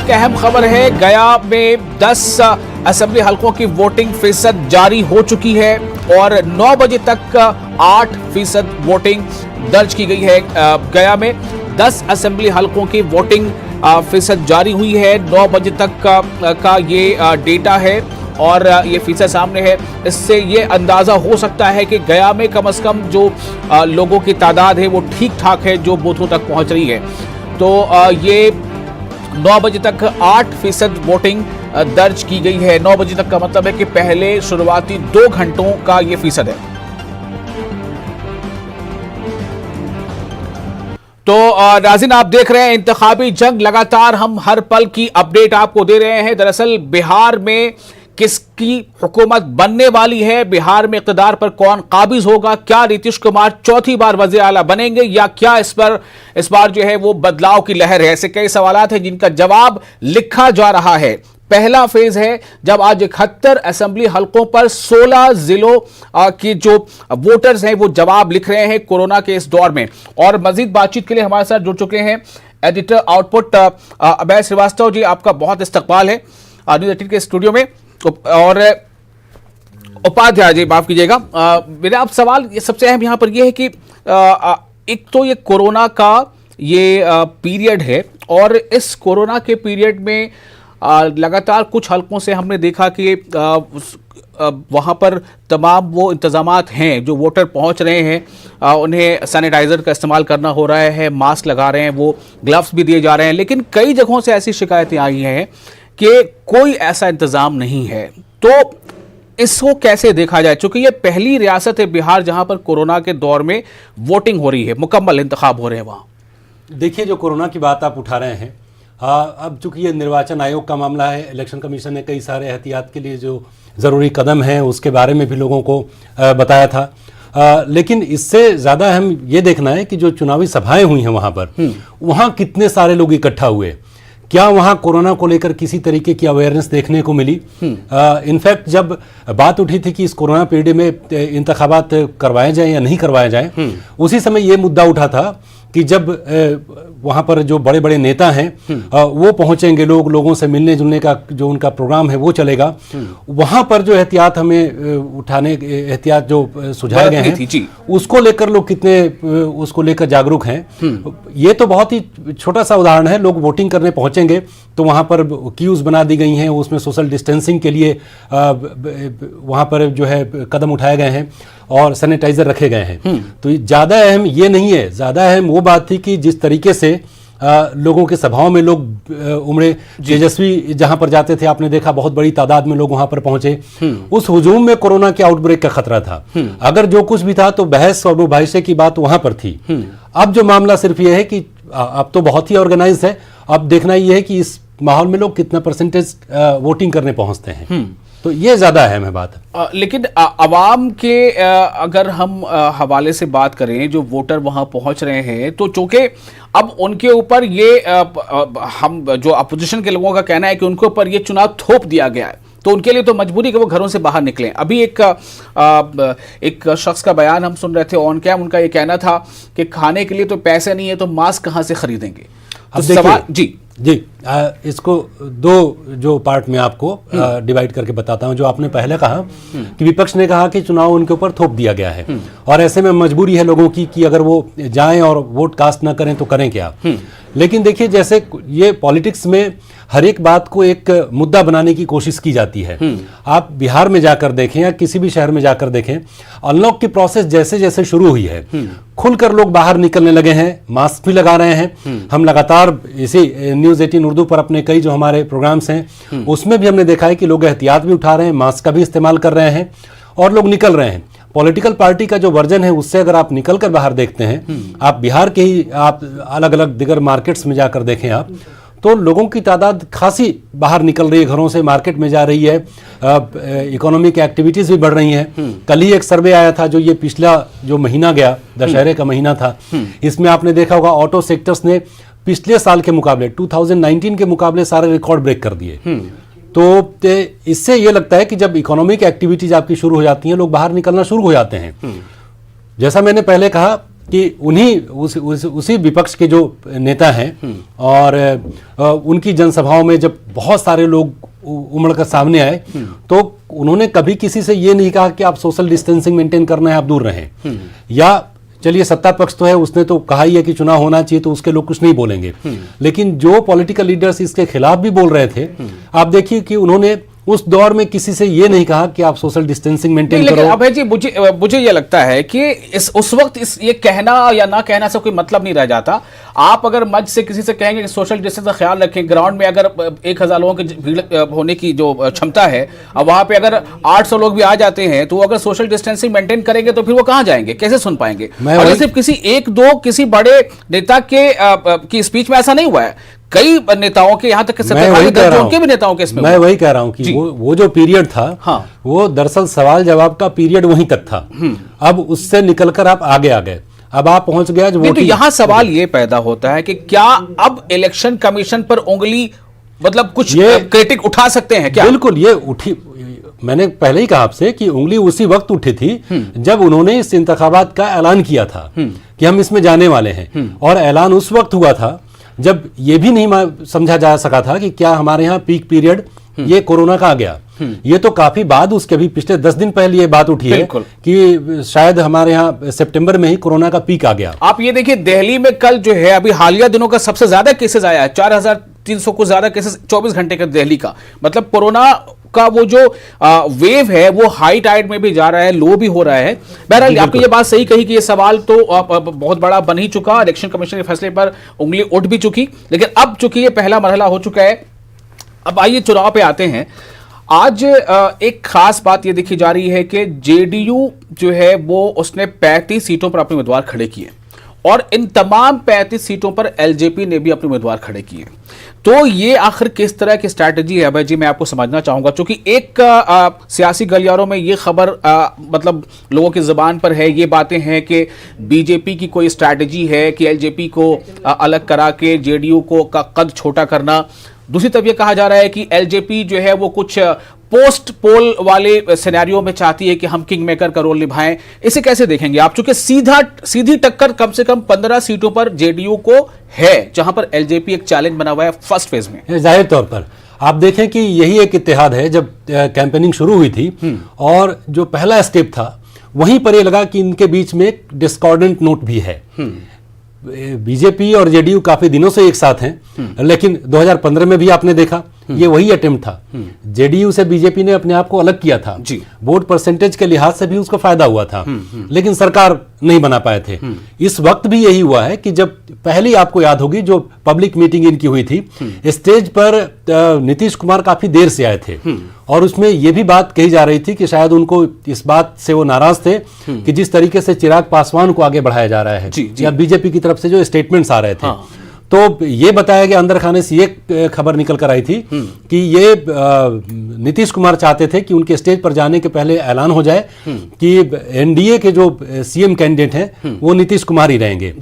एक अहम खबर है। गया में 10 असेंबली हलकों की वोटिंग फीसद जारी हो चुकी है और 9 बजे तक 8% वोटिंग दर्ज की गई है। गया में 10 असेंबली हलकों की वोटिंग फीसद जारी हुई है। 9 बजे तक का ये डेटा है और ये फीसद सामने है। इससे ये अंदाजा हो सकता है कि गया में कम से कम जो लोगों की तादाद है वो ठीक ठाक है जो बूथों तक पहुंच रही है। तो ये 9 बजे तक 8% वोटिंग दर्ज की गई है। 9 बजे तक का मतलब है कि पहले शुरुआती 2 घंटों का ये फीसद है। तो नाज़रीन, आप देख रहे हैं इंतखाबी जंग। लगातार हम हर पल की अपडेट आपको दे रहे हैं। दरअसल बिहार में किसकी हुकूमत बनने वाली है, बिहार में इक़्तिदार पर कौन काबिज होगा, क्या नीतीश कुमार चौथी बार वज़ीर आला बनेंगे या क्या इस बार जो है वो बदलाव की लहर है। ऐसे कई सवालात हैं जिनका जवाब लिखा जा रहा है। पहला फेज है जब आज 71 असेंबली हलकों पर 16 जिलों की जो वोटर्स हैं वो जवाब लिख रहे हैं कोरोना के इस दौर में। और मजीद बातचीत के लिए हमारे साथ जुड़ चुके हैं एडिटर आउटपुट अभय श्रीवास्तव जी। आपका बहुत इस्तकबाल है न्यूज़ 18 के स्टूडियो में। और उपाध्याय जी, माफ कीजिएगा, मेरा आप सवाल सबसे अहम यहां पर यह है कि एक तो ये कोरोना का ये पीरियड है और इस कोरोना के पीरियड में लगातार कुछ हलकों से हमने देखा कि वहाँ पर तमाम वो इंतजामात हैं जो वोटर पहुँच रहे हैं। उन्हें सैनिटाइज़र का इस्तेमाल करना हो रहा है, मास्क लगा रहे हैं, वो ग्लव्स भी दिए जा रहे हैं। लेकिन कई जगहों से ऐसी शिकायतें आई हैं कि कोई ऐसा इंतज़ाम नहीं है। तो इसको कैसे देखा जाए, चूंकि ये पहली रियासत है बिहार जहाँ पर कोरोना के दौर में वोटिंग हो रही है, मुकम्मल इंतखाब हो रहे हैं वहाँ। देखिए, जो कोरोना की बात आप उठा रहे हैं, अब चूंकि ये निर्वाचन आयोग का मामला है, इलेक्शन कमीशन ने कई सारे एहतियात के लिए जो ज़रूरी कदम हैं उसके बारे में भी लोगों को बताया था। लेकिन इससे ज़्यादा अहम ये देखना है कि जो चुनावी सभाएं हुई हैं वहाँ पर, वहाँ कितने सारे लोग इकट्ठा हुए, क्या वहाँ कोरोना को लेकर किसी तरीके की अवेयरनेस देखने को मिली। इनफैक्ट जब बात उठी थी कि इस कोरोना पीरियड में इंतखाबात करवाए जाएं या नहीं करवाए जाएं, उसी समय ये मुद्दा उठा था कि जब वहाँ पर जो बड़े बड़े नेता हैं वो पहुँचेंगे, लोगों से मिलने जुलने का जो उनका प्रोग्राम है वो चलेगा, वहाँ पर जो एहतियात हमें उठाने एहतियात जो सुझाए गए हैं उसको लेकर लोग कितने उसको लेकर जागरूक हैं। ये तो बहुत ही छोटा सा उदाहरण है। लोग वोटिंग करने पहुँचेंगे तो वहाँ पर क्यूज बना दी गई हैं, उसमें सोशल डिस्टेंसिंग के लिए वहाँ पर जो है कदम उठाए गए हैं और सैनिटाइजर रखे गए हैं। तो ज़्यादा अहम ये नहीं है, ज़्यादा अहम वो बात थी कि जिस तरीके से लोगों के सभाओं में लोग उमड़े, तेजस्वी जहां पर जाते थे आपने देखा बहुत बड़ी तादाद में लोग वहां पर पहुंचे। उस हुजूम में कोरोना के आउटब्रेक का खतरा था। अगर जो कुछ भी था तो बहस और मुबाहिसे की बात वहां पर थी। अब जो मामला सिर्फ ये है कि अब तो बहुत ही ऑर्गेनाइज है, अब देखना ये है कि इस माहौल में लोग कितना परसेंटेज वोटिंग करने पहुंचते हैं। तो ये ज्यादा अहम है बात। लेकिन अवाम के अगर हम हवाले से बात करें, जो वोटर वहां पहुंच रहे हैं, तो चूंकि अब उनके ऊपर ये हम जो अपोजिशन के लोगों का कहना है कि उनके ऊपर ये चुनाव थोप दिया गया है, तो उनके लिए तो मजबूरी कि वो घरों से बाहर निकलें। अभी एक शख्स का बयान हम सुन रहे थे ऑन कैम, उनका ये कहना था कि खाने के लिए तो पैसे नहीं है तो मास्क कहाँ से खरीदेंगे। तो सवाल जी इसको दो जो पार्ट में आपको डिवाइड करके बताता हूं। जो आपने पहले कहा कि विपक्ष ने कहा कि चुनाव उनके ऊपर थोप दिया गया है और ऐसे में मजबूरी है लोगों की कि अगर वो जाएं और वोट कास्ट ना करें तो करें क्या। लेकिन देखिए, जैसे ये पॉलिटिक्स में हर एक बात को एक मुद्दा बनाने की कोशिश की जाती है। आप बिहार में जाकर देखें या किसी भी शहर में जाकर देखें, अनलॉक की प्रोसेस जैसे जैसे शुरू हुई है, खुलकर लोग बाहर निकलने लगे हैं, मास्क भी लगा रहे हैं। हम लगातार इसी न्यूज़ 18 उर्दू पर अपने कई जो हमारे प्रोग्राम्स हैं उसमें भी हमने देखा है कि लोग एहतियात भी उठा रहे हैं, मास्क का भी इस्तेमाल कर रहे हैं और लोग निकल रहे हैं। पॉलिटिकल पार्टी का जो वर्जन है उससे अगर आप निकल कर बाहर देखते हैं, आप बिहार के ही आप अलग अलग दिगर मार्केट्स में जाकर देखें आप, तो लोगों की तादाद खासी बाहर निकल रही है, घरों से मार्केट में जा रही है, इकोनॉमिक एक्टिविटीज़ भी बढ़ रही हैं। कल ही एक सर्वे आया था, जो ये पिछला जो महीना गया, दशहरे का महीना था, इसमें आपने देखा होगा ऑटो सेक्टर्स ने पिछले साल के मुकाबले 2019 के मुकाबले सारे रिकॉर्ड ब्रेक कर दिए। तो इससे ये लगता है कि जब इकोनॉमिक एक्टिविटीज आपकी शुरू हो जाती हैं, लोग बाहर निकलना शुरू हो जाते हैं। जैसा मैंने पहले कहा, कि उन्हीं उसी विपक्ष के जो नेता हैं और उनकी जनसभाओं में जब बहुत सारे लोग उमड़ कर सामने आए तो उन्होंने कभी किसी से ये नहीं कहा कि आप सोशल डिस्टेंसिंग मेंटेन करना है, आप दूर रहें। या चलिए सत्ता पक्ष तो है, उसने तो कहा ही है कि चुनाव होना चाहिए तो उसके लोग कुछ नहीं बोलेंगे, लेकिन जो पॉलिटिकल लीडर्स इसके खिलाफ भी बोल रहे थे, आप देखिए कि उन्होंने उस दौर में किसी से ये नहीं कहा कि आप सोशल डिस्टेंसिंग मेंटेन करो। अभय जी, मुझे ये लगता है कि उस वक्त ये कहना या ना कहना से कोई मतलब नहीं रह जाता। आप अगर मंच से किसी से कहेंगे कि सोशल डिस्टेंस का ख्याल रखें, ग्राउंड में अगर 1000 लोगों की भीड़ होने की जो क्षमता है, अब वहां पे अगर 800 लोग भी आ जाते हैं तो अगर सोशल डिस्टेंसिंग मेंटेन करेंगे तो फिर वो कहां जाएंगे, कैसे सुन पाएंगे? और सिर्फ किसी एक दो किसी बड़े नेता की स्पीच में ऐसा नहीं हुआ है, कई नेताओं के, यहां तक कि उनके भी नेताओं के इसमें। मैं वही कह रहा हूं कि वो जो पीरियड था, हाँ, वो दरअसल सवाल जवाब का पीरियड वहीं तक था। अब उससे निकलकर आप आगे आ गए, अब आप पहुंच गए जो तो यहां सवाल ये पैदा होता है कि क्या अब इलेक्शन कमीशन पर उंगली, मतलब कुछ क्रिटिक उठा सकते हैं क्या? बिल्कुल, ये उठी। मैंने पहले ही कहा आपसे कि उंगली उसी वक्त उठी थी जब उन्होंने इस इंतखाबात का ऐलान किया था कि हम इसमें जाने वाले हैं, और ऐलान उस वक्त हुआ था जब ये भी नहीं समझा जा सका था कि क्या हमारे यहाँ पीक पीरियड ये कोरोना का आ गया। ये तो काफी बाद, उसके भी पिछले 10 दिन पहले ये बात उठी है कि शायद हमारे यहाँ सितंबर में ही कोरोना का पीक आ गया। आप ये देखिए, दिल्ली में कल जो है, अभी हालिया दिनों का सबसे ज्यादा केसेस आया है, 4300 को ज्यादा केसेस 24 घंटे का दिल्ली का। मतलब कोरोना का वो जो वेव है वो हाई टाइड में भी जा रहा है, लो भी हो रहा है। बहरहाल आपकी ये बात सही कही कि ये सवाल तो बहुत बड़ा बन ही चुका, इलेक्शन कमीशन के फैसले पर उंगली उठ भी चुकी, लेकिन अब चूंकि ये पहला मरहला हो चुका है, अब आइए चुनाव पे आते हैं। आज एक खास बात ये देखी जा रही है कि जेडीयू जो है वो उसने 35 सीटों पर अपने उम्मीदवार खड़े किए, और इन तमाम 35 सीटों पर एलजेपी ने भी अपने उम्मीदवार खड़े किए। तो ये आखिर किस तरह की स्ट्रैटेजी है अभय जी, मैं आपको समझना चाहूंगा, क्योंकि एक सियासी गलियारों में ये खबर मतलब लोगों की जुबान पर है, ये बातें हैं कि बीजेपी की कोई स्ट्रैटेजी है कि एलजेपी को अलग करा के जेडीयू को का कद छोटा करना। दूसरी तरफ ये कहा जा रहा है कि एलजेपी जो है वो कुछ पोस्ट पोल वाले सिनेरियो में चाहती है कि हम किंग मेकर का रोल निभाएं। इसे कैसे देखेंगे आप, चूंकि सीधी टक्कर कम से कम 15 सीटों पर जेडीयू को है, जहां पर एलजेपी एक चैलेंज बना हुआ है फर्स्ट फेज में। जाहिर तौर पर आप देखें कि यही एक इत्तेहाद है। जब कैंपेनिंग शुरू हुई थी और जो पहला स्टेप था, वहीं पर यह लगा कि इनके बीच में एक डिस्कॉर्डेंट नोट भी है। बीजेपी और जेडीयू काफी दिनों से एक साथ हैं, लेकिन 2015 में भी आपने देखा ये वही अटेम्प्ट था। जेडीयू से बीजेपी ने अपने आप को अलग किया था, वोट परसेंटेज के लिहाज से भी उसको फायदा हुआ था, लेकिन सरकार नहीं बना पाए थे। इस वक्त भी यही हुआ है कि जब पहली, आपको याद होगी, जो पब्लिक मीटिंग इनकी हुई थी, स्टेज पर नीतीश कुमार काफी देर से आए थे, और उसमें यह भी बात कही जा रही थी कि शायद उनको इस बात से वो नाराज थे कि जिस तरीके से चिराग पासवान को आगे बढ़ाया जा रहा है, या बीजेपी की तरफ से जो स्टेटमेंट्स आ रहे थे। तो ये बताया गया, अंदर खाने से ये खबर निकल कर आई थी कि ये नीतीश कुमार चाहते थे कि उनके स्टेज पर जाने के पहले ऐलान हो जाए कि एनडीए के जो सीएम कैंडिडेट हैं वो नीतीश कुमार ही रहेंगे।